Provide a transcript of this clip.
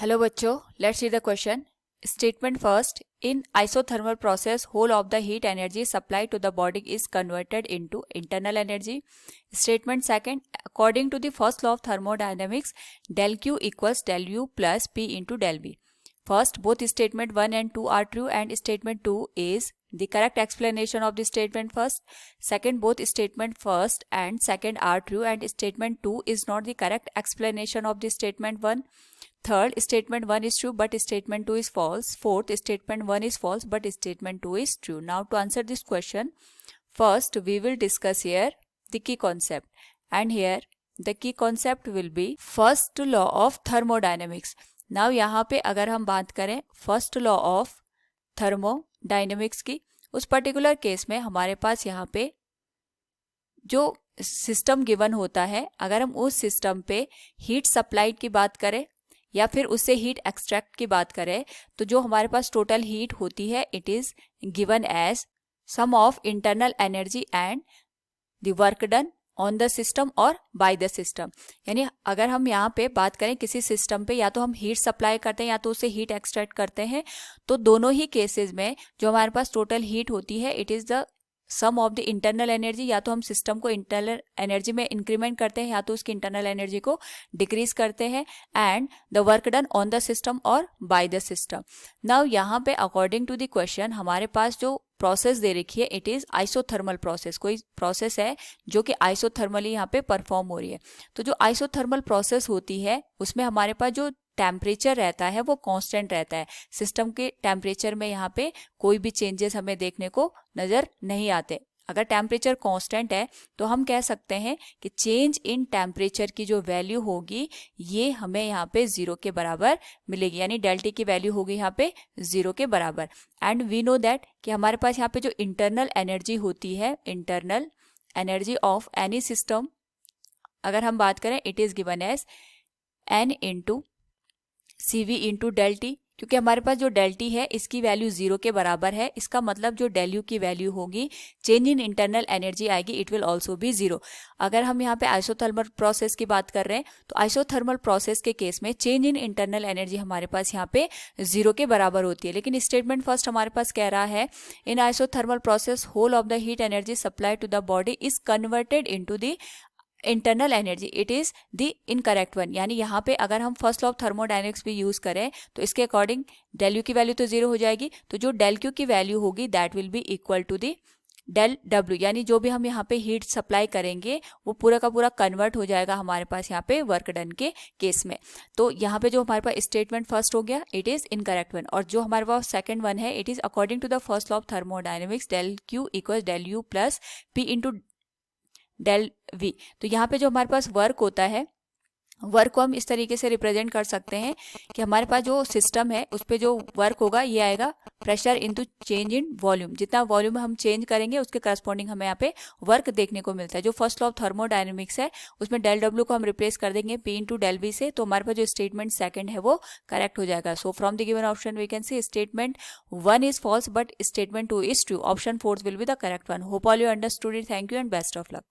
Hello बच्चों, let's see the question. Statement first. In isothermal process, whole of the heat energy supplied to the body is converted into internal energy. Statement second. According to the first law of thermodynamics, del Q equals del U plus P into del V. First, both statement 1 and 2 are true and statement 2 is the correct explanation of the statement first. Second, both statement first and second are true and statement 2 is not the correct explanation of the statement 1. Third, statement 1 is true but statement 2 is false. Fourth, statement 1 is false but statement 2 is true. Now to answer this question, first we will discuss here the key concept, and here the key concept will be first law of thermodynamics. Now यहाँ पे अगर हम बात करें first law of thermodynamics की, उस particular case में हमारे पास यहाँ पे जो सिस्टम गिवन होता है, अगर हम उस सिस्टम पे हीट सप्लाइड की बात करें या फिर उससे हीट एक्सट्रैक्ट की बात करें, तो जो हमारे पास टोटल हीट होती है it is given as sum of internal energy and the work done on the system और बाय द सिस्टम. यानी अगर हम यहाँ पे बात करें किसी सिस्टम पे, या तो हम हीट सप्लाई करते हैं या तो उससे हीट एक्सट्रैक्ट करते हैं, तो दोनों ही केसेस में जो हमारे पास टोटल हीट होती है it is the sum of the internal energy. या तो हम सिस्टम को इंटरनल एनर्जी में इंक्रीमेंट करते हैं या तो उसकी इंटरनल एनर्जी को डिक्रीज करते हैं, and the work done on the system और बाय द सिस्टम. नाउ यहाँ पे अकॉर्डिंग टू द क्वेश्चन हमारे पास जो प्रोसेस दे रखी है इट इज आइसोथर्मल प्रोसेस. कोई प्रोसेस है जो कि आइसोथर्मली यहाँ पे परफॉर्म हो रही है. तो जो आइसोथर्मल प्रोसेस होती है उसमें हमारे पास जो टेम्परेचर रहता है वो कांस्टेंट रहता है. सिस्टम के टेम्परेचर में यहाँ पे कोई भी चेंजेस हमें देखने को नजर नहीं आते. अगर टेम्परेचर कांस्टेंट है तो हम कह सकते हैं कि चेंज इन टेम्परेचर की जो वैल्यू होगी ये हमें यहाँ पे 0 के बराबर मिलेगी. यानी डेल्टा की वैल्यू होगी यहाँ पे 0 के बराबर. एंड वी नो दैट कि हमारे पास यहाँ पे जो इंटरनल एनर्जी होती है, internal energy of any system, अगर हम बात करें it is given as N into CV into del T. क्योंकि हमारे पास जो डेल टी है इसकी वैल्यू 0 के बराबर है, इसका मतलब जो डेल यू की वैल्यू होगी चेंज इन इंटरनल एनर्जी आएगी इट विल ऑल्सो बी 0. अगर हम यहाँ पे आइसोथर्मल प्रोसेस की बात कर रहे हैं तो आइसोथर्मल प्रोसेस के केस में चेंज इन इंटरनल एनर्जी हमारे पास यहाँ पे 0 के बराबर होती है. लेकिन स्टेटमेंट फर्स्ट हमारे पास कह रहा है in isothermal process whole of the heat energy supply to the body is converted into the internal energy. It is the incorrect one. यानी यहाँ पे अगर हम फर्स्ट लॉ ऑफ थर्मोडायनेमिक्स भी यूज करें तो इसके अकॉर्डिंग डेल यू की वैल्यू तो 0 हो जाएगी, तो जो डेल क्यू की वैल्यू होगी that will be equal to the del W. यानी जो भी हम यहाँ पे हीट सप्लाई करेंगे वो पूरा का पूरा कन्वर्ट हो जाएगा हमारे पास यहाँ पे वर्क डन के केस में. तो यहाँ पे जो हमारे पास स्टेटमेंट फर्स्ट हो गया इट इज इनकरेक्ट वन, और जो हमारे पास सेकंड वन है it is according to the first law of thermodynamics del Q equal del U plus P into del V. तो यहाँ पे जो हमारे पास वर्क होता है, वर्क को हम इस तरीके से रिप्रेजेंट कर सकते हैं कि हमारे पास जो सिस्टम है उस पे जो वर्क होगा ये आएगा pressure into change in volume. जितना वॉल्यूम हम चेंज करेंगे उसके करस्पॉन्डिंग हमें यहाँ पे वर्क देखने को मिलता है. जो फर्स्ट लॉ ऑफ थर्मोडायनेमिक्स है उसमें डेल डब्ल्यू को हम रिप्लेस कर देंगे पी इंटू डेल वी से, तो हमारे पास जो स्टेटमेंट सेकंड है वो करेक्ट हो जाएगा. So from the given option we can see statement 1 is false but statement 2 is true. Option 4 will be the correct one. Hope all you understood it. Thank you and best of luck.